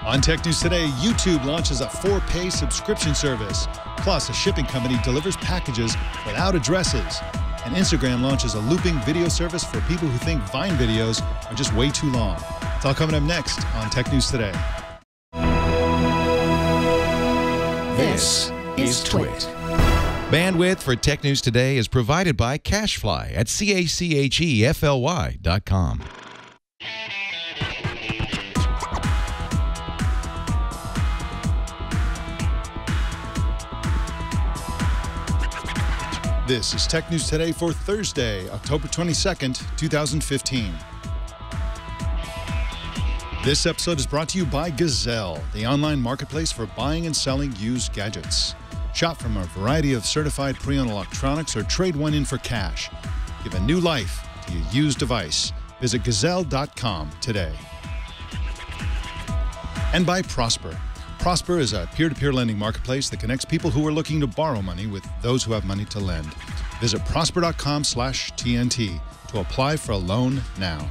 On Tech News Today, YouTube launches a 4-pay subscription service. Plus, a shipping company delivers packages without addresses. And Instagram launches a looping video service for people who think Vine videos are just way too long. It's all coming up next on Tech News Today. This is Twit. Bandwidth for Tech News Today is provided by CacheFly at CACHEFLY.com. This is Tech News Today for Thursday, October 22nd, 2015. This episode is brought to you by Gazelle, the online marketplace for buying and selling used gadgets. Shop from a variety of certified pre-owned electronics or trade one in for cash. Give a new life to your used device. Visit gazelle.com today. And by Prosper. Prosper is a peer-to-peer lending marketplace that connects people who are looking to borrow money with those who have money to lend. Visit prosper.com/TNT to apply for a loan now.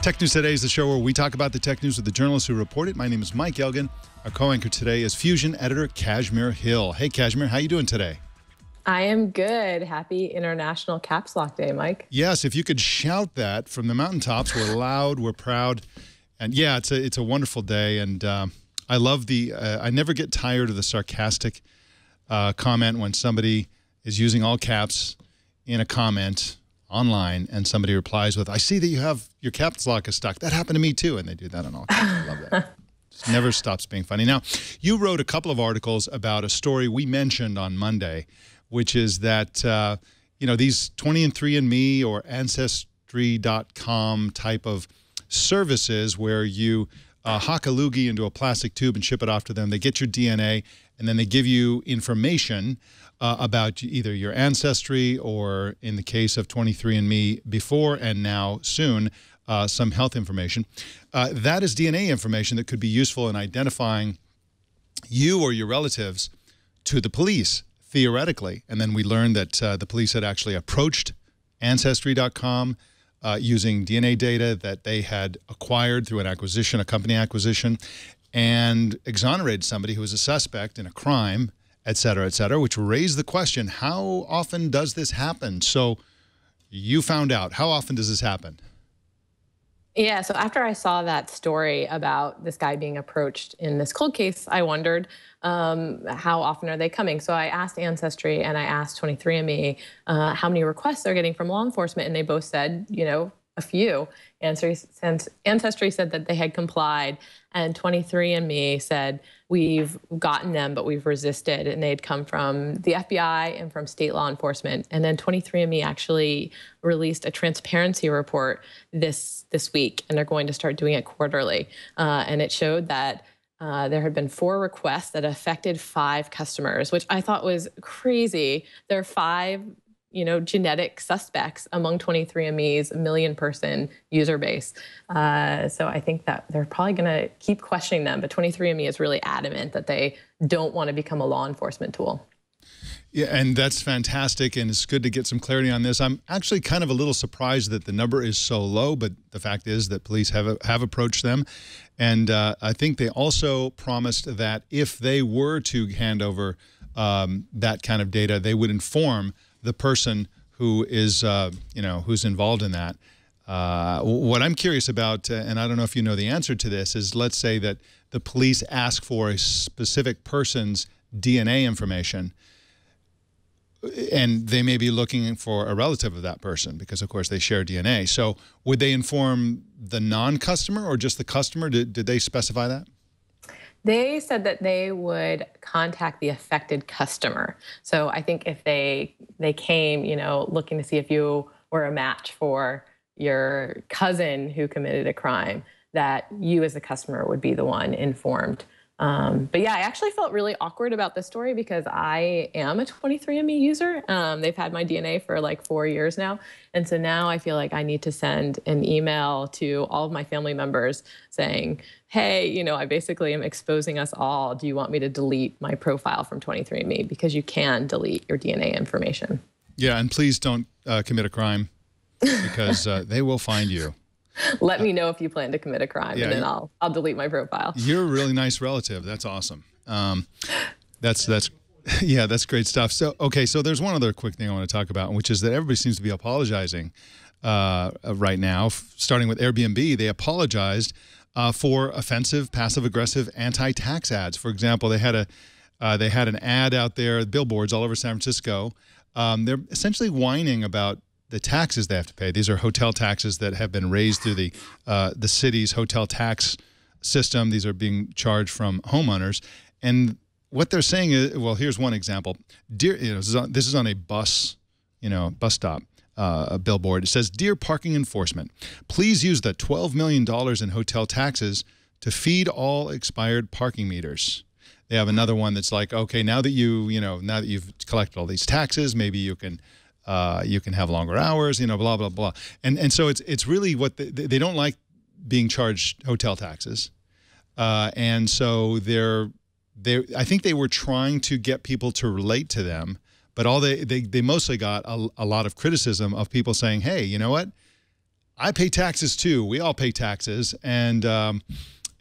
Tech News Today is the show where we talk about the tech news with the journalists who report it. My name is Mike Elgan. Our co-anchor today is Fusion editor Kashmir Hill. Hey, Kashmir, how you doing today? I am good. Happy International Caps Lock Day, Mike. Yes, if you could shout that from the mountaintops. We're loud, we're proud. And yeah, it's a wonderful day, and I love the. I never get tired of the sarcastic comment when somebody is using all caps in a comment online, and somebody replies with, "I see that you have your caps lock is stuck. That happened to me too," and they do that on all caps. I love that. Just never stops being funny. Now, you wrote a couple of articles about a story we mentioned on Monday, which is that these 23andMe or Ancestry.com type of services where you hock a loogie into a plastic tube and ship it off to them. They get your DNA, and then they give you information about either your ancestry or, in the case of 23andMe, before and now soon, some health information. That is DNA information that could be useful in identifying you or your relatives to the police, theoretically. And then we learned that the police had actually approached Ancestry.com using DNA data that they had acquired through an acquisition, a company acquisition, and exonerated somebody who was a suspect in a crime, et cetera, which raised the question, how often does this happen? So you found out. How often does this happen? Yeah, so after I saw that story about this guy being approached in this cold case, I wondered how often are they coming? So I asked Ancestry and I asked 23andMe how many requests they're getting from law enforcement, and they both said, a few. Ancestry said that they had complied, and 23andMe said, we've gotten them, but we've resisted, and they'd come from the FBI and from state law enforcement. And then 23andMe actually released a transparency report this week, and they're going to start doing it quarterly. And it showed that there had been 4 requests that affected 5 customers, which I thought was crazy. There are 5 genetic suspects among 23andMe's million-person user base. So I think that they're probably going to keep questioning them, but 23andMe is really adamant that they don't want to become a law enforcement tool. Yeah, and that's fantastic, and it's good to get some clarity on this. I'm actually kind of a little surprised that the number is so low, but the fact is that police have approached them, and I think they also promised that if they were to hand over that kind of data, they would inform the person who is, who's involved in that. What I'm curious about, and I don't know if you know the answer to this, is let's say that the police ask for a specific person's DNA information, and they may be looking for a relative of that person because, of course, they share DNA. So would they inform the non-customer or just the customer? Did they specify that? They said that they would contact the affected customer. So I think if they came, looking to see if you were a match for your cousin who committed a crime, that you as a customer would be the one informed. But yeah, I actually felt really awkward about this story because I am a 23andMe user. They've had my DNA for like 4 years now. And so now I feel like I need to send an email to all of my family members saying, hey, I basically am exposing us all. Do you want me to delete my profile from 23andMe? Because you can delete your DNA information. Yeah, and please don't commit a crime because they will find you. Let me know if you plan to commit a crime, and then I'll delete my profile. You're a really nice relative. That's awesome. Yeah, that's great stuff. So, okay, so there's one other quick thing I want to talk about, which is that everybody seems to be apologizing right now, starting with Airbnb. They apologized for offensive, passive-aggressive anti-tax ads. For example, they had an ad out there, billboards all over San Francisco. They're essentially whining about the taxes they have to pay. These are hotel taxes that have been raised through the city's hotel tax system. These are being charged from homeowners. And what they're saying is, well, here's one example. This is on a bus stop, a billboard. It says, "Dear parking enforcement, please use the $12 million in hotel taxes to feed all expired parking meters." They have another one that's like, okay, now that you've collected all these taxes, maybe you can have longer hours, blah, blah, blah. And so it's really what they don't like being charged hotel taxes. And so I think they were trying to get people to relate to them, but they mostly got a lot of criticism of people saying, hey, you know what? I pay taxes too. We all pay taxes, and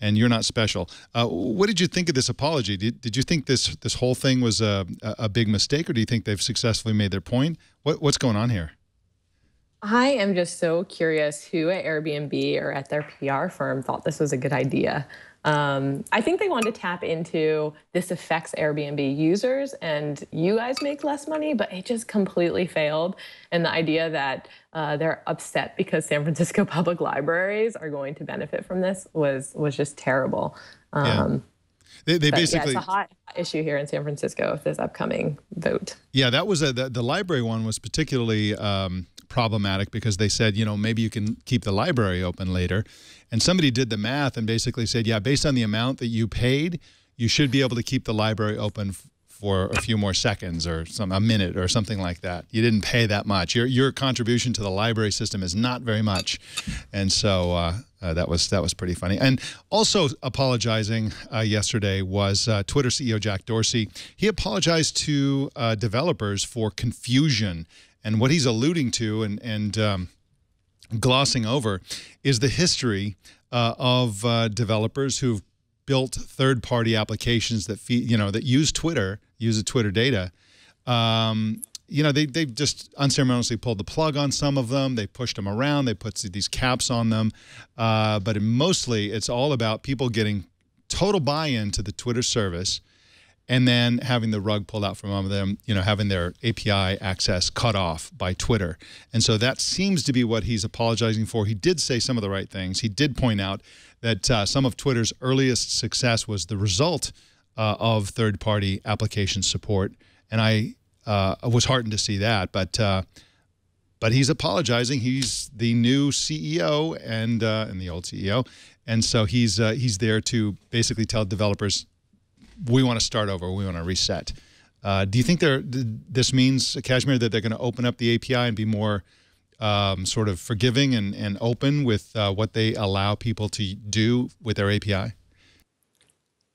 you're not special. What did you think of this apology? Did you think this whole thing was a big mistake, or do you think they've successfully made their point? What's going on here? I am just so curious who at Airbnb or at their PR firm thought this was a good idea. I think they wanted to tap into this affects Airbnb users and you guys make less money, but it just completely failed. And the idea that they're upset because San Francisco public libraries are going to benefit from this was just terrible. They basically, it's a hot issue here in San Francisco with this upcoming vote. Yeah, that was the library one was particularly problematic because they said, maybe you can keep the library open later. And somebody did the math and basically said, yeah, based on the amount that you paid, you should be able to keep the library open for a few more seconds or a minute or something like that. You didn't pay that much. Your contribution to the library system is not very much. And so that was pretty funny. And also apologizing yesterday was Twitter CEO Jack Dorsey. He apologized to developers for confusion. And what he's alluding to and glossing over is the history of developers who've built third-party applications that that use the Twitter data. They just unceremoniously pulled the plug on some of them. They pushed them around. They put these caps on them. But mostly, it's all about people getting total buy-in to the Twitter service, and then having the rug pulled out from under them, having their API access cut off by Twitter. And so that seems to be what he's apologizing for. He did say some of the right things. He did point out that some of Twitter's earliest success was the result of third-party application support. And I was heartened to see that. But he's apologizing. He's the new CEO and the old CEO. And so he's there to basically tell developers, we want to start over. We want to reset. Do you think this means, Kashmir, that they're going to open up the API and be more sort of forgiving and open with what they allow people to do with their API?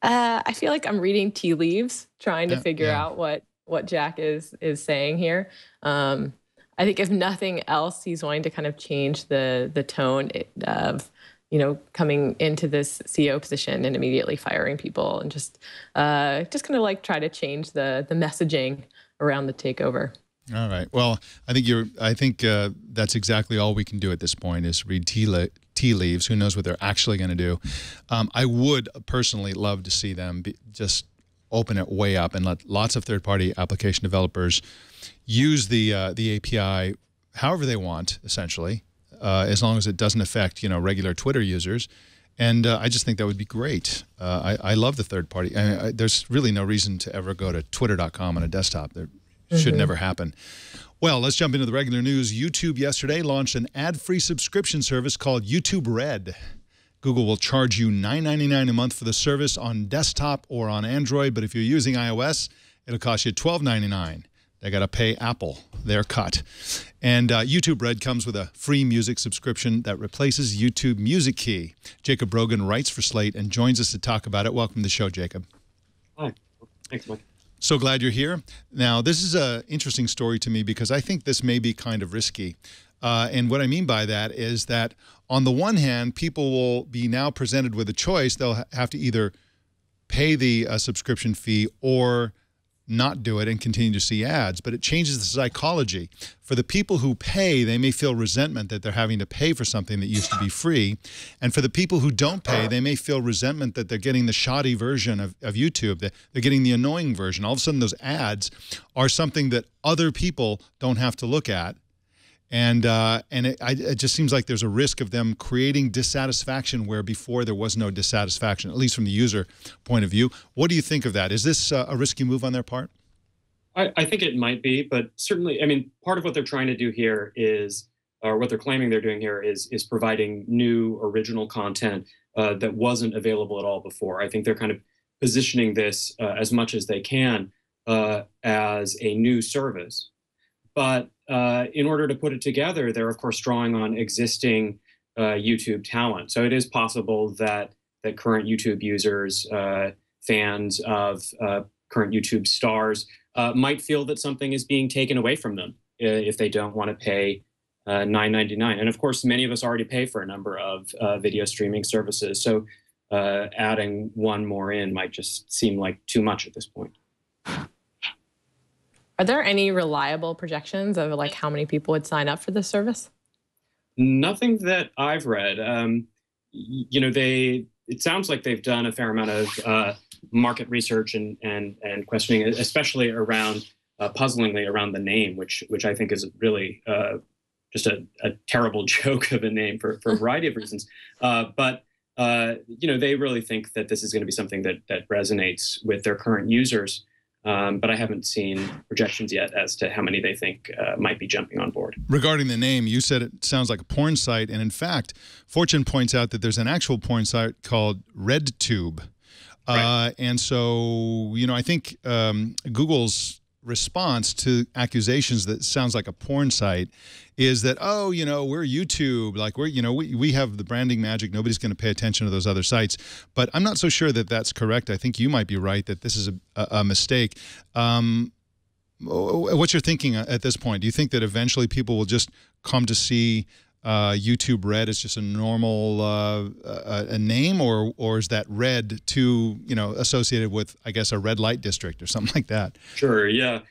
I feel like I'm reading tea leaves, trying to figure out what Jack is saying here. I think if nothing else, he's wanting to kind of change the tone of coming into this CEO position and immediately firing people, and just kind of like try to change the messaging around the takeover. All right. Well, I think that's exactly all we can do at this point is read tea leaves. Who knows what they're actually going to do? I would personally love to see them just open it way up and let lots of third-party application developers use the API however they want, essentially. As long as it doesn't affect, regular Twitter users. And I just think that would be great. I love the third party. There's really no reason to ever go to twitter.com on a desktop. That should never happen. Well, let's jump into the regular news. YouTube yesterday launched an ad-free subscription service called YouTube Red. Google will charge you $9.99 a month for the service on desktop or on Android, but if you're using iOS, it'll cost you $12.99. They got to pay Apple their cut. And YouTube Red comes with a free music subscription that replaces YouTube Music Key. Jacob Brogan writes for Slate and joins us to talk about it. Welcome to the show, Jacob. Hi. Thanks, Mike. So glad you're here. Now, this is an interesting story to me because I think this may be kind of risky. And what I mean by that is that on the one hand, people will be now presented with a choice. They'll have to either pay the subscription fee or not do it and continue to see ads, but it changes the psychology. For the people who pay, they may feel resentment that they're having to pay for something that used to be free. And for the people who don't pay, they may feel resentment that they're getting the shoddy version of YouTube, that they're getting the annoying version. All of a sudden, those ads are something that other people don't have to look at. And it just seems like there's a risk of them creating dissatisfaction where before there was no dissatisfaction, at least from the user point of view. What do you think of that? Is this a risky move on their part? I think it might be, but certainly, I mean, part of what they're trying to do here is, or what they're claiming they're doing here is providing new original content that wasn't available at all before. I think they're kind of positioning this as much as they can as a new service. But in order to put it together, they're of course drawing on existing YouTube talent. So it is possible that current YouTube users, fans of current YouTube stars, might feel that something is being taken away from them if they don't want to pay $9.99. And of course, many of us already pay for a number of video streaming services. So adding one more in might just seem like too much at this point. Are there any reliable projections of like how many people would sign up for this service? Nothing that I've read. You know, it sounds like they've done a fair amount of market research and questioning, especially around, puzzlingly around the name, which I think is really just a terrible joke of a name for a variety of reasons. But you know, they really think that this is going to be something that resonates with their current users. But I haven't seen projections yet as to how many they think might be jumping on board. Regarding the name, you said it sounds like a porn site. And in fact, Fortune points out that there's an actual porn site called RedTube. Right. And so, you know, I think Google's response to accusations that sounds like a porn site is that, oh, you know, we're YouTube, like we have the branding magic, nobody's going to pay attention to those other sites. But I'm not so sure that that's correct. I think you might be right that this is a mistake. What's your thinking at this point? Do you think that eventually people will just come to see YouTube Red as just a normal a name, or is that red too, you know, associated with, I guess, a red light district or something like that? Sure, yeah.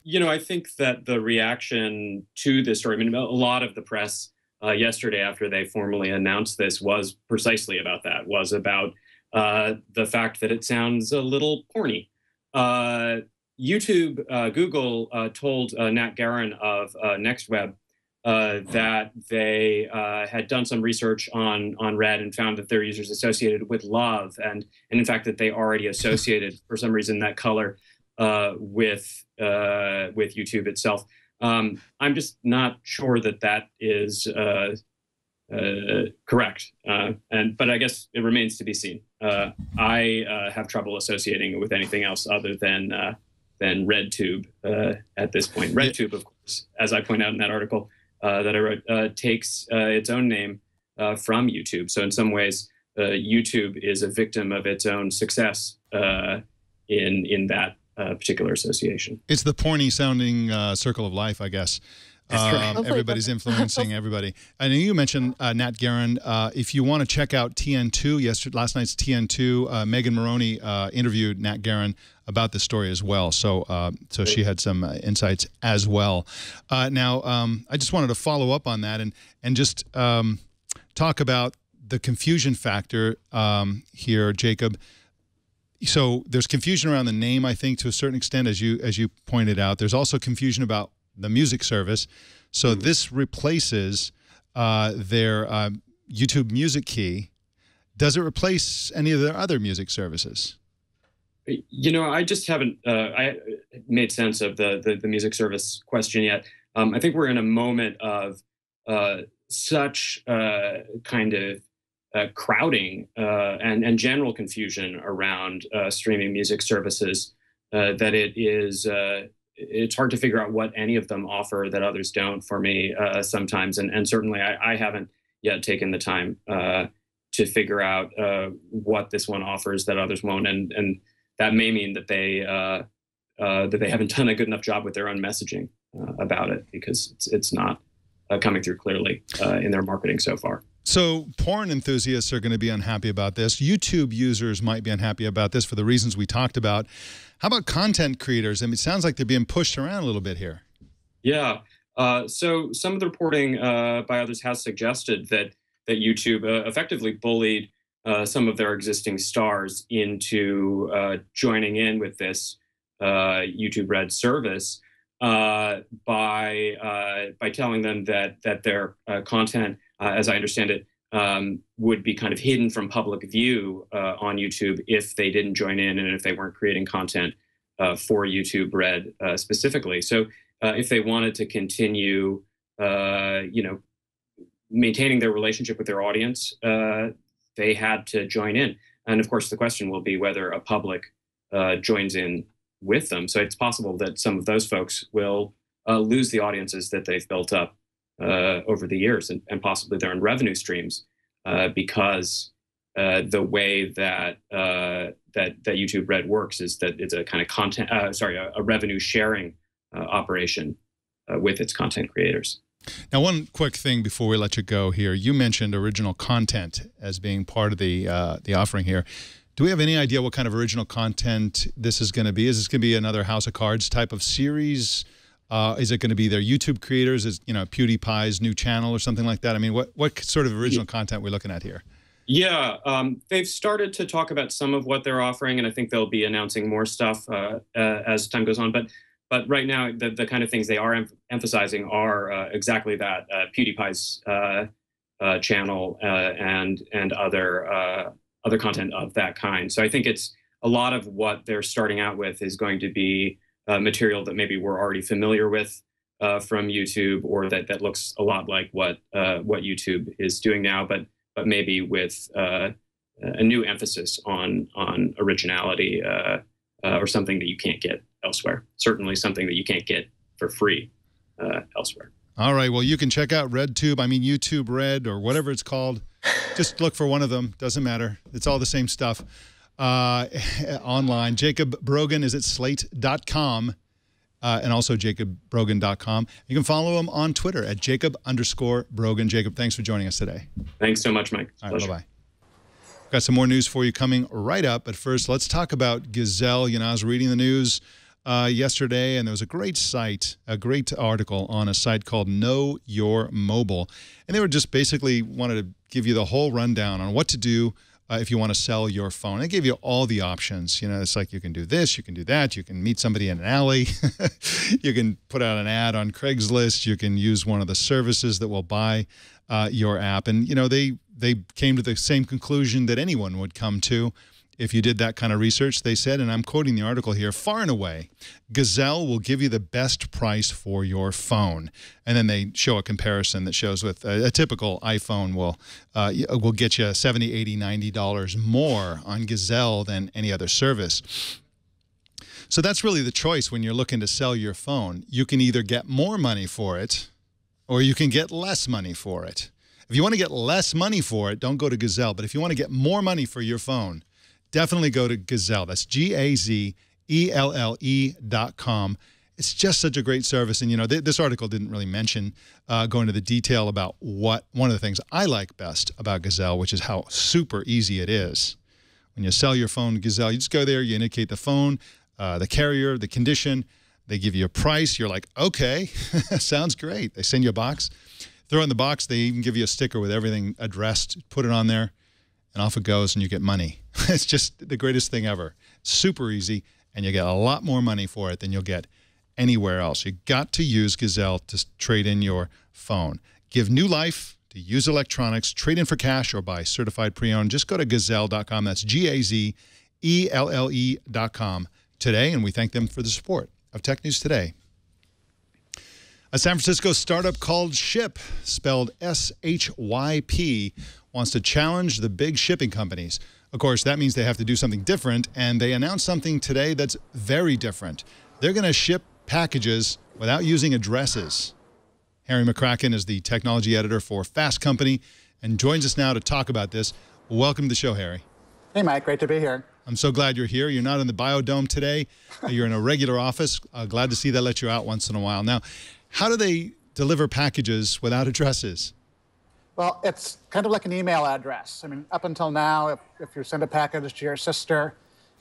You know, I think that the reaction to this story, I mean, a lot of the press yesterday after they formally announced this was precisely about that, was about the fact that it sounds a little porny. Google told Nat Garin of NextWeb that they had done some research on Red and found that their users associated with love, and in fact that they already associated for some reason that color with YouTube itself. I'm just not sure that that is correct, but I guess it remains to be seen. I have trouble associating it with anything else other than RedTube at this point. RedTube, of course, as I point out in that article that I wrote, takes its own name from YouTube. So in some ways, YouTube is a victim of its own success in that particular association. It's the porny sounding circle of life, I guess. Everybody's influencing everybody. I know you mentioned Nat Garin. If you want to check out TN2, last night's TN2, Megan Moroney interviewed Nat Garin about this story as well. So she had some insights as well. Now, I just wanted to follow up on that and just talk about the confusion factor here, Jacob. So there's confusion around the name, I think, to a certain extent, as you pointed out. There's also confusion about the music service. So this replaces their YouTube Music Key. Does it replace any of their other music services? You know, I just haven't I made sense of the music service question yet. I think we're in a moment of such kind of crowding and general confusion around streaming music services that it's hard to figure out what any of them offer that others don't for me sometimes. And certainly I haven't yet taken the time to figure out what this one offers that others won't. And that may mean that they haven't done a good enough job with their own messaging about it, because it's not coming through clearly in their marketing so far. So porn enthusiasts are going to be unhappy about this. YouTube users might be unhappy about this for the reasons we talked about. How about content creators? I mean, it sounds like they're being pushed around a little bit here. Yeah. So some of the reporting by others has suggested that YouTube effectively bullied some of their existing stars into joining in with this YouTube Red service by telling them that their content, as I understand it, would be kind of hidden from public view on YouTube if they didn't join in and if they weren't creating content for YouTube Red specifically. So if they wanted to continue, maintaining their relationship with their audience, they had to join in. And of course, the question will be whether a public joins in with them. So it's possible that some of those folks will lose the audiences that they've built up over the years, and possibly their own revenue streams, because the way that YouTube Red works is that it's a kind of a revenue sharing operation with its content creators. Now, one quick thing before we let you go here. You mentioned original content as being part of the offering here. Do we have any idea what kind of original content this is going to be? Is this going to be another House of Cards type of series? Is it going to be their YouTube creators? Is PewDiePie's new channel or something like that? I mean, what sort of original content are we looking at here? Yeah, they've started to talk about some of what they're offering, and I think they'll be announcing more stuff as time goes on. But right now, the kind of things they are emphasizing are exactly that: PewDiePie's channel and other content of that kind. So I think it's a lot of what they're starting out with is going to be material that maybe we're already familiar with from YouTube, or that looks a lot like what YouTube is doing now, but maybe with a new emphasis on originality or something that you can't get elsewhere. Certainly something that you can't get for free elsewhere. All right. Well, you can check out RedTube. I mean, YouTube Red or whatever it's called. Just look for one of them. Doesn't matter. It's all the same stuff online. Jacob Brogan is at slate.com and also jacobbrogan.com. You can follow him on Twitter at Jacob_Brogan. Jacob, thanks for joining us today. Thanks so much, Mike. All right. Bye-bye. Got some more news for you coming right up. But first, let's talk about Gazelle. I was reading the news yesterday, and there was a great article on a site called Know Your Mobile. And they were just basically wanted to give you the whole rundown on what to do if you want to sell your phone. They gave you all the options. It's like you can do this, you can do that, you can meet somebody in an alley, you can put out an ad on Craigslist, you can use one of the services that will buy your app. And, they came to the same conclusion that anyone would come to if you did that kind of research. They said, and I'm quoting the article here, far and away, Gazelle will give you the best price for your phone. And then they show a comparison that shows with a typical iPhone will get you $70, $80, $90 more on Gazelle than any other service. So that's really the choice when you're looking to sell your phone. You can either get more money for it or you can get less money for it. If you want to get less money for it, don't go to Gazelle. But if you want to get more money for your phone, definitely go to Gazelle. That's GAZELLE.com. It's just such a great service. And, this article didn't really mention go into the detail about one of the things I like best about Gazelle, which is how super easy it is. When you sell your phone to Gazelle, you just go there, you indicate the phone, the carrier, the condition. They give you a price. You're like, okay, sounds great. They send you a box. Throw in the box. They even give you a sticker with everything addressed. Put it on there, and off it goes, and you get money. It's just the greatest thing ever. Super easy, and you get a lot more money for it than you'll get anywhere else. You got to use Gazelle to trade in your phone. Give new life to used electronics. Trade in for cash or buy certified pre-owned. Just go to Gazelle.com. That's GAZELLE.com today, and we thank them for the support of Tech News Today. A San Francisco startup called Ship, spelled SHYP, wants to challenge the big shipping companies. Of course, that means they have to do something different, and they announced something today that's very different. They're going to ship packages without using addresses. Harry McCracken is the technology editor for Fast Company and joins us now to talk about this. Welcome to the show, Harry. Hey, Mike. Great to be here. I'm so glad you're here. You're not in the Biodome today. You're in a regular office. Glad to see they let you out once in a while. Now, how do they deliver packages without addresses? Well, it's kind of like an email address. I mean, up until now, if you send a package to your sister,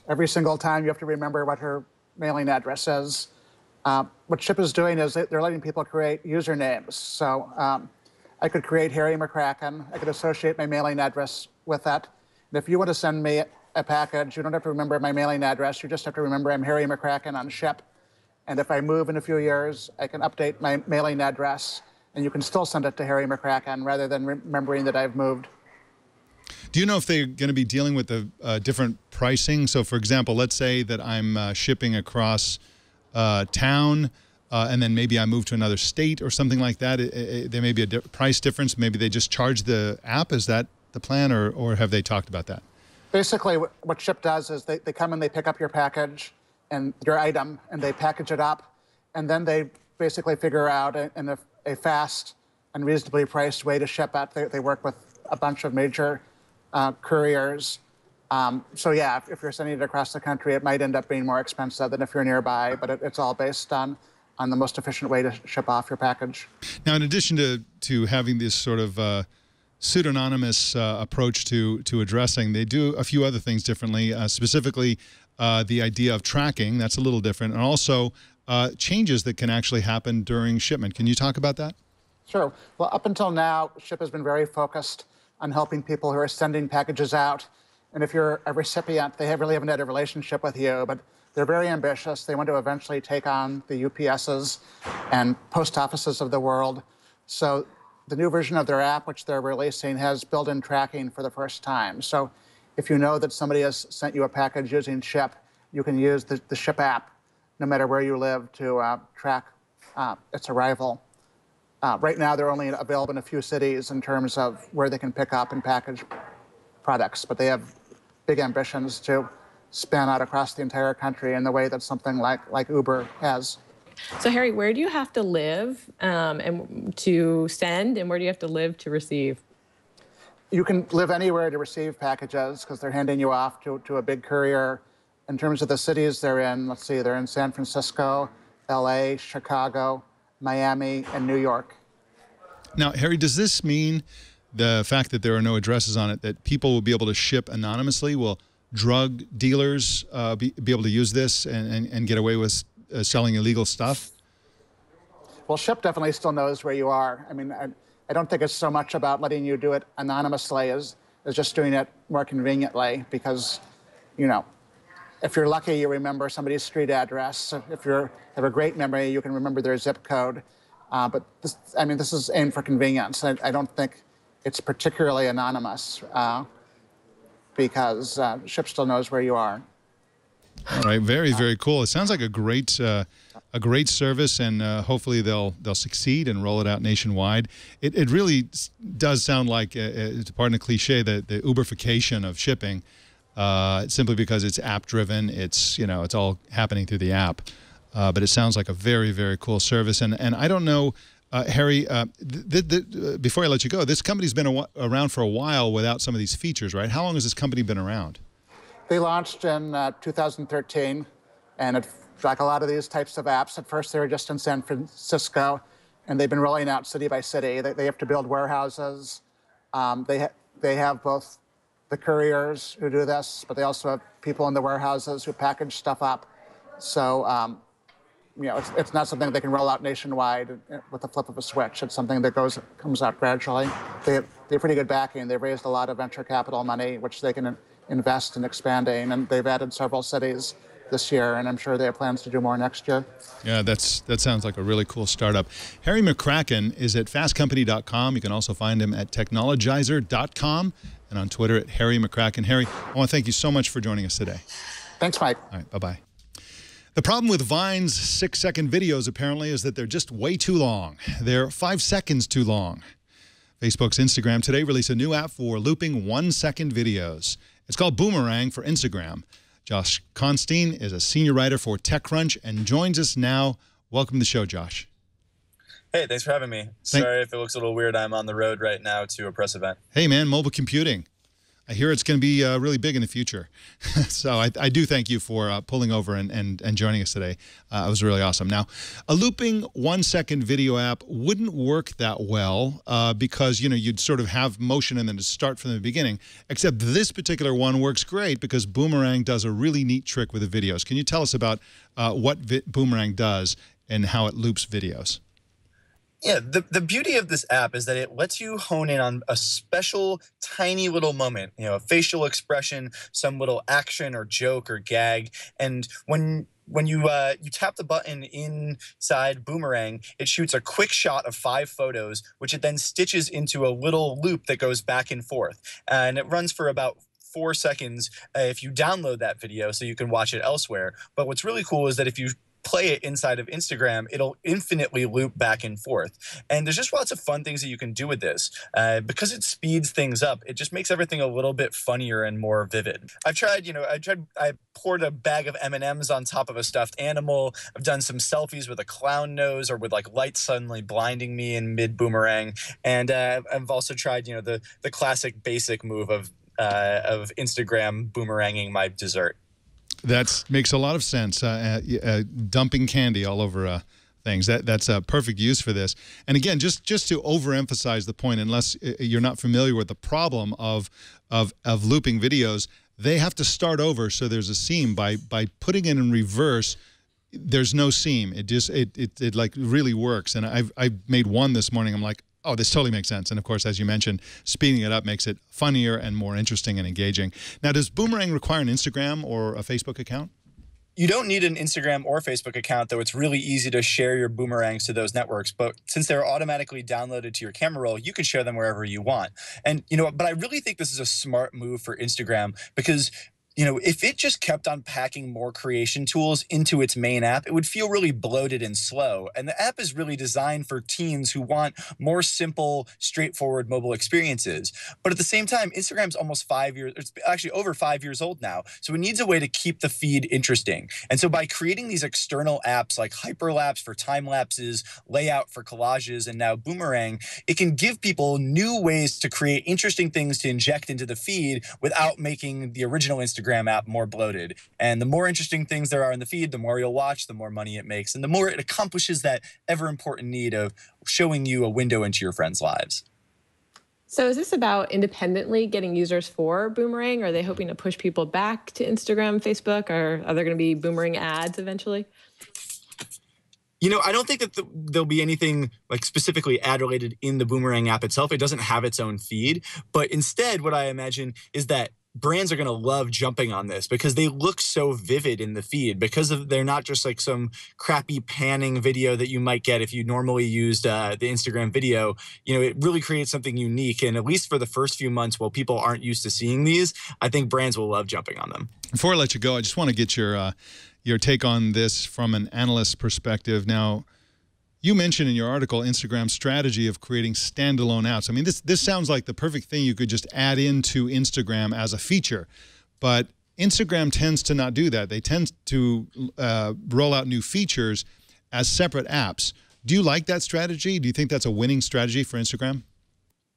every single time you have to remember what her mailing address is. What Ship is doing is they're letting people create usernames. So I could create Harry McCracken. I could associate my mailing address with that. And if you want to send me a package, you don't have to remember my mailing address. You just have to remember I'm Harry McCracken on Ship. And if I move in a few years, I can update my mailing address, and you can still send it to Harry McCracken rather than remembering that I've moved. Do you know if they're going to be dealing with the different pricing? So, for example, let's say that I'm shipping across town, and then maybe I move to another state or something like that. There may be a price difference. Maybe they just charge the app. Is that the plan, or have they talked about that? Basically, what Ship does is they come and they pick up your package and your item, and they package it up, and then they basically figure out in a fast and reasonably priced way to ship it. They work with a bunch of major couriers. So yeah, if you're sending it across the country, it might end up being more expensive than if you're nearby, but it's all based on the most efficient way to ship off your package. Now, in addition to having this sort of pseudonymous approach to addressing, they do a few other things differently, specifically the idea of tracking. That's a little different, and also changes that can actually happen during shipment. Can you talk about that? Sure. Well, up until now, Ship has been very focused on helping people who are sending packages out. And if you're a recipient, they really haven't had a relationship with you, but they're very ambitious. They want to eventually take on the UPSs and post offices of the world. So the new version of their app, which they're releasing, has built-in tracking for the first time. So if you know that somebody has sent you a package using Ship, you can use the Ship app, no matter where you live, to track its arrival. Right now, they're only available in a few cities in terms of where they can pick up and package products, but they have big ambitions to span out across the entire country in the way that something like Uber has. So, Harry, where do you have to live and to send, and where do you have to live to receive? You can live anywhere to receive packages because they're handing you off to a big courier. In terms of the cities they're in, let's see, they're in San Francisco, LA, Chicago, Miami, and New York. Now, Harry, does this mean the fact that there are no addresses on it, that people will be able to ship anonymously? Will drug dealers be able to use this and get away with selling illegal stuff? Well, Ship definitely still knows where you are. I mean, I don't think it's so much about letting you do it anonymously as just doing it more conveniently because, you know, if you're lucky, you remember somebody's street address. If you have a great memory, you can remember their zip code. But this is aimed for convenience. I don't think it's particularly anonymous because Ship still knows where you are. All right, very, very cool. It sounds like a great service, and hopefully they'll succeed and roll it out nationwide. It really does sound like, pardon the cliche, the Uberification of shipping. Simply because it's app-driven, it's all happening through the app. But it sounds like a very, very cool service. And I don't know, Harry, before I let you go, this company's been around for a while without some of these features, right? How long has this company been around? They launched in 2013, and like a lot of these types of apps, at first they were just in San Francisco, and they've been rolling out city by city. They have to build warehouses. They have both the couriers who do this, but they also have people in the warehouses who package stuff up. So, it's not something they can roll out nationwide with the flip of a switch. It's something that comes out gradually. They have pretty good backing. They've raised a lot of venture capital money, which they can invest in expanding, and they've added several cities this year, and I'm sure they have plans to do more next year. Yeah, that sounds like a really cool startup. Harry McCracken is at fastcompany.com. You can also find him at technologizer.com and on Twitter at Harry McCracken. Harry, I want to thank you so much for joining us today. Thanks, Mike. All right, bye-bye. The problem with Vine's 6-second videos, apparently, is that they're just way too long. They're 5 seconds too long. Facebook's Instagram today released a new app for looping 1-second videos. It's called Boomerang for Instagram. Josh Constine is a senior writer for TechCrunch and joins us now. Welcome to the show, Josh. Hey, thanks for having me. Sorry if it looks a little weird. I'm on the road right now to a press event. Hey, man, mobile computing. I hear it's going to be really big in the future. So I do thank you for pulling over and joining us today. It was really awesome. Now, a looping 1-second video app wouldn't work that well because, you know, you'd sort of have motion and then to start from the beginning, except this particular one works great because Boomerang does a really neat trick with the videos. Can you tell us about what Boomerang does and how it loops videos? Yeah, the beauty of this app is that it lets you hone in on a special tiny little moment, you know, a facial expression, some little action or joke or gag. And when you tap the button inside Boomerang, it shoots a quick shot of 5 photos, which it then stitches into a little loop that goes back and forth. And it runs for about 4 seconds if you download that video so you can watch it elsewhere. But what's really cool is that if you play it inside of Instagram, it'll infinitely loop back and forth. And there's just lots of fun things that you can do with this. Because it speeds things up, it just makes everything a little bit funnier and more vivid. I poured a bag of M&Ms on top of a stuffed animal. I've done some selfies with a clown nose or with like lights suddenly blinding me in mid Boomerang. And I've also tried, you know, the classic basic move of Instagram boomeranging my dessert. That makes a lot of sense. Dumping candy all over things. That's a perfect use for this. And again, just to overemphasize the point, unless you're not familiar with the problem of looping videos, they have to start over. So there's a seam by putting it in reverse. There's no seam. It like really works. And I made one this morning. I'm like, oh, this totally makes sense. And of course, as you mentioned, speeding it up makes it funnier and more interesting and engaging. Now, does Boomerang require an Instagram or a Facebook account? You don't need an Instagram or Facebook account, though it's really easy to share your boomerangs to those networks. But since they're automatically downloaded to your camera roll, you can share them wherever you want. And, you know, but I really think this is a smart move for Instagram because, you know, if it just kept on packing more creation tools into its main app, it would feel really bloated and slow. And the app is really designed for teens who want more simple, straightforward mobile experiences. But at the same time, Instagram's almost 5 years, it's actually over 5 years old now. So it needs a way to keep the feed interesting. And so by creating these external apps like Hyperlapse for time lapses, Layout for collages, and now Boomerang, it can give people new ways to create interesting things to inject into the feed without making the original Instagram app more bloated. And the more interesting things there are in the feed, the more you'll watch, the more money it makes, and the more it accomplishes that ever important need of showing you a window into your friends' lives. So is this about independently getting users for Boomerang? Are they hoping to push people back to Instagram, Facebook, or are there going to be Boomerang ads eventually? You know, I don't think that there'll be anything like specifically ad related in the Boomerang app itself. It doesn't have its own feed. But instead, what I imagine is that brands are going to love jumping on this because they look so vivid in the feed because they're not just like some crappy panning video that you might get if you normally used the Instagram video. You know, it really creates something unique. And at least for the first few months while people aren't used to seeing these, I think brands will love jumping on them. Before I let you go, I just want to get your take on this from an analyst perspective. Now, you mentioned in your article Instagram's strategy of creating standalone apps. I mean, this sounds like the perfect thing you could just add into Instagram as a feature. But Instagram tends to not do that. They tend to roll out new features as separate apps. Do you like that strategy? Do you think that's a winning strategy for Instagram?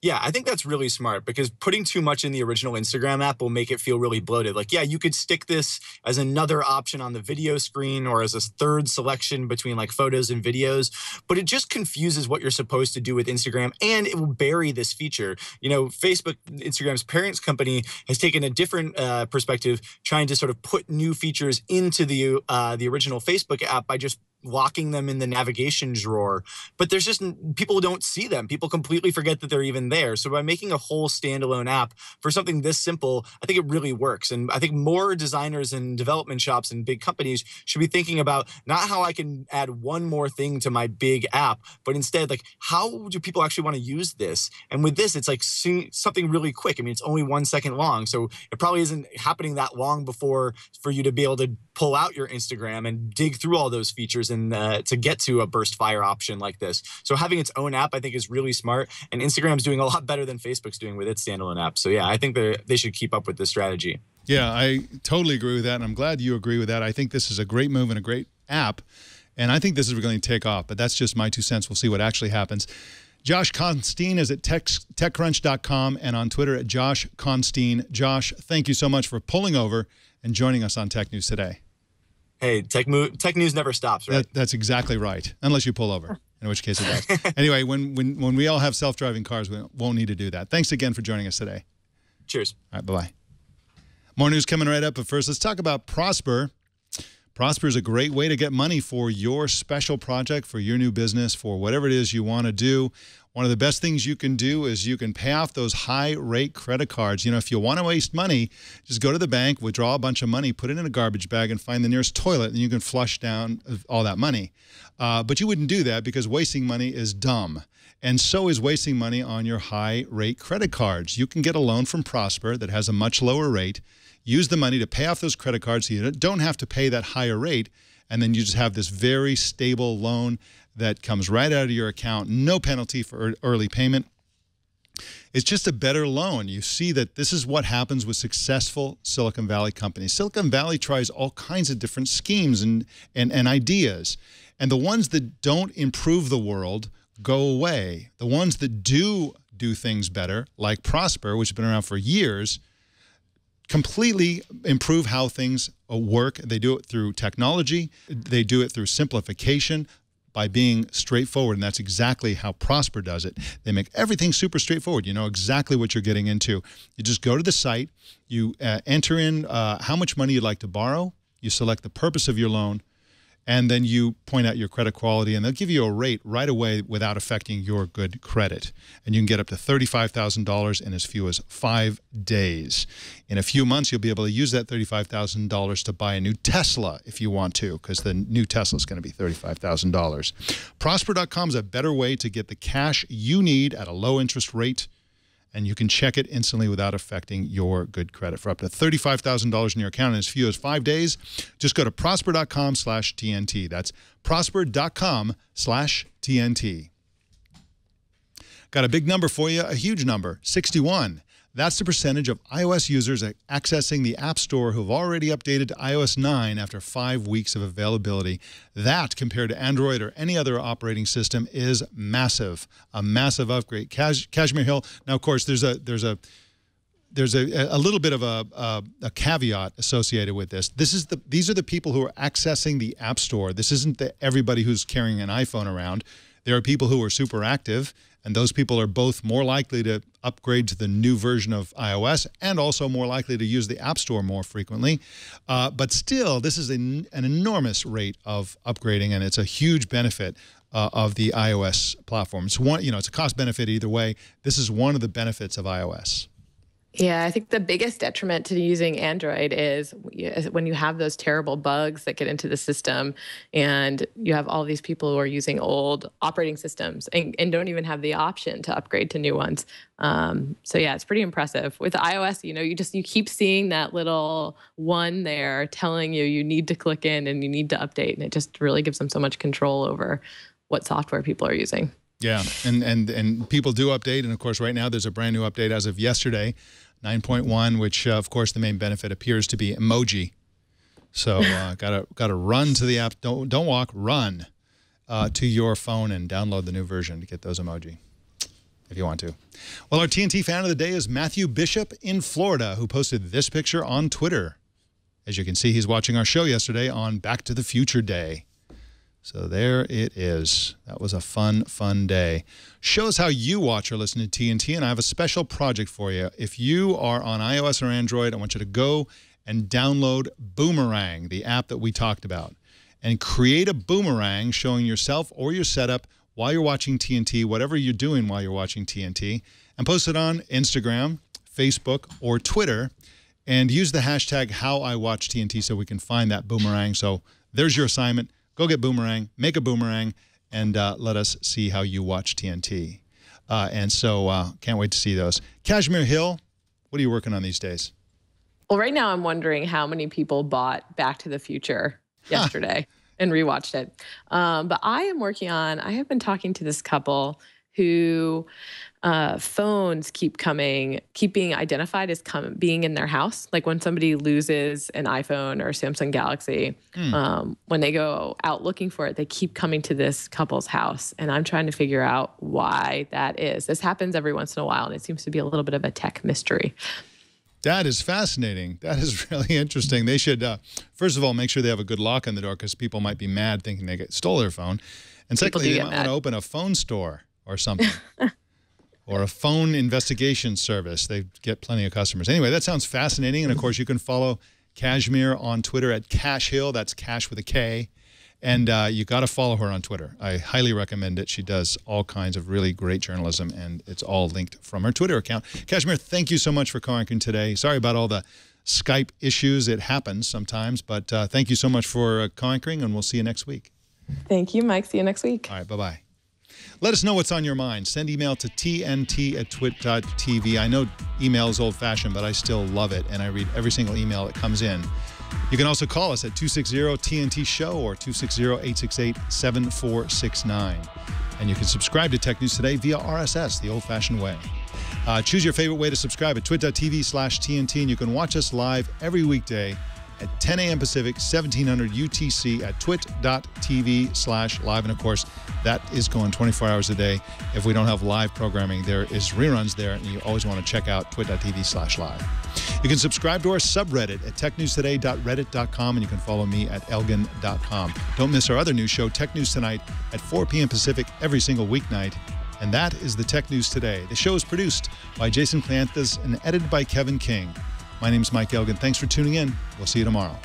Yeah, I think that's really smart because putting too much in the original Instagram app will make it feel really bloated. Like, yeah, you could stick this as another option on the video screen or as a third selection between like photos and videos, but it just confuses what you're supposed to do with Instagram and it will bury this feature. You know, Facebook, Instagram's parent company, has taken a different perspective, trying to sort of put new features into the original Facebook app by just locking them in the navigation drawer, but there's just people don't see them. People completely forget that they're even there. So by making a whole standalone app for something this simple, I think it really works. And I think more designers and development shops and big companies should be thinking about not how I can add one more thing to my big app, but instead like how do people actually want to use this? And with this, it's like something really quick. I mean, it's only 1 second long, so it probably isn't happening that long before for you to be able to pull out your Instagram and dig through all those features and to get to a burst fire option like this. So having its own app, I think, is really smart. And Instagram's doing a lot better than Facebook's doing with its standalone app. So yeah, I think they should keep up with this strategy. Yeah, I totally agree with that. And I'm glad you agree with that. I think this is a great move and a great app. And I think this is going to take off. But that's just my 2 cents. We'll see what actually happens. Josh Constine is at TechCrunch.com and on Twitter at Josh Constine. Josh, thank you so much for pulling over and joining us on Tech News Today. Hey, tech news never stops, right? That's exactly right, unless you pull over, in which case it does. Anyway, when we all have self-driving cars, we won't need to do that. Thanks again for joining us today. Cheers. All right, bye-bye. More news coming right up, but first let's talk about Prosper. Prosper is a great way to get money for your special project, for your new business, for whatever it is you want to do. One of the best things you can do is you can pay off those high-rate credit cards. You know, if you want to waste money, just go to the bank, withdraw a bunch of money, put it in a garbage bag, and find the nearest toilet, and you can flush down all that money. But you wouldn't do that because wasting money is dumb. And so is wasting money on your high-rate credit cards. You can get a loan from Prosper that has a much lower rate. Use the money to pay off those credit cards so you don't have to pay that higher rate, and then you just have this very stable loan that comes right out of your account, no penalty for early payment. It's just a better loan. You see that this is what happens with successful Silicon Valley companies. Silicon Valley tries all kinds of different schemes and ideas, and the ones that don't improve the world go away. The ones that do things better, like Prosper, which has been around for years, completely improve how things work. They do it through technology. They do it through simplification by being straightforward, and that's exactly how Prosper does it. They make everything super straightforward. You know exactly what you're getting into. You just go to the site, you enter in how much money you'd like to borrow, you select the purpose of your loan, and then you point out your credit quality, and they'll give you a rate right away without affecting your good credit. And you can get up to $35,000 in as few as 5 days. In a few months, you'll be able to use that $35,000 to buy a new Tesla if you want to, because the new Tesla is going to be $35,000. Prosper.com is a better way to get the cash you need at a low interest rate, and you can check it instantly without affecting your good credit. For up to $35,000 in your account in as few as 5 days, just go to prosper.com/TNT. That's prosper.com/TNT. Got a big number for you, a huge number, 61. That's the percentage of iOS users accessing the App Store who've already updated to iOS 9 after 5 weeks of availability. That, compared to Android or any other operating system, is massive. A massive upgrade. Kashmir Hill. Now, of course, there's a little bit of a caveat associated with this. These are the people who are accessing the App Store. This isn't everybody who's carrying an iPhone around. There are people who are super active, and those people are both more likely to upgrade to the new version of iOS and also more likely to use the App Store more frequently. But still, this is an enormous rate of upgrading, and it's a huge benefit of the iOS platform. It's it's a cost benefit either way. This is one of the benefits of iOS. Yeah, I think the biggest detriment to using Android is when you have those terrible bugs that get into the system, and you have all these people who are using old operating systems and don't even have the option to upgrade to new ones. So yeah, it's pretty impressive. With iOS, you keep seeing that little one there telling you need to click in and you need to update, and it just really gives them so much control over what software people are using. Yeah, and people do update, and of course right now there's a brand new update as of yesterday, 9.1, which of course the main benefit appears to be emoji. So gotta run to the app. Don't walk, run to your phone and download the new version to get those emoji if you want to. Well, our TNT fan of the day is Matthew Bishop in Florida, who posted this picture on Twitter. As you can see, he's watching our show yesterday on Back to the Future Day. So there it is. That was a fun, fun day. Shows how you watch or listen to TNT, and I have a special project for you. If you are on iOS or Android, I want you to go and download Boomerang, the app that we talked about, and create a boomerang showing yourself or your setup while you're watching TNT, whatever you're doing while you're watching TNT, and post it on Instagram, Facebook, or Twitter, and use the hashtag #HowIWatchTNT so we can find that boomerang. So there's your assignment. Go get Boomerang, make a boomerang, and let us see how you watch TNT. And so can't wait to see those. Kashmir Hill, what are you working on these days? Well, right now I'm wondering how many people bought Back to the Future yesterday and rewatched it. But I have been talking to this couple who phones keep being identified as being in their house. Like when somebody loses an iPhone or Samsung Galaxy, when they go out looking for it, they keep coming to this couple's house. And I'm trying to figure out why that is. This happens every once in a while, and it seems to be a little bit of a tech mystery. That is fascinating. That is really interesting. They should, first of all, make sure they have a good lock on the door, because people might be mad thinking they stole their phone. And secondly, they might want to open a phone store or something. Or a phone investigation service. They get plenty of customers. Anyway, that sounds fascinating. And, of course, you can follow Kashmir on Twitter at Cashhill. That's Cash with a K. And you got to follow her on Twitter. I highly recommend it. She does all kinds of really great journalism, and it's all linked from her Twitter account. Kashmir, thank you so much for co-anchoring today. Sorry about all the Skype issues. It happens sometimes. But thank you so much for co-anchoring, and we'll see you next week. Thank you, Mike. See you next week. All right, bye-bye. Let us know what's on your mind. Send email to tnt@twit.tv. I know email is old-fashioned, but I still love it, and I read every single email that comes in. You can also call us at 260-TNT-SHOW or 260-868-7469. And you can subscribe to Tech News Today via RSS, the old-fashioned way. Choose your favorite way to subscribe at twit.tv/TNT, and you can watch us live every weekday at 10 a.m. Pacific, 1700 UTC at twit.tv/live. And of course, that is going 24 hours a day. If we don't have live programming, there is reruns there, and you always want to check out twit.tv/live. You can subscribe to our subreddit at technewstoday.reddit.com, and you can follow me at elgan.com. Don't miss our other news show, Tech News Tonight, at 4 p.m. Pacific every single weeknight. And that is the Tech News Today. The show is produced by Jason Cleanthus and edited by Kevin King. My name is Mike Elgan. Thanks for tuning in. We'll see you tomorrow.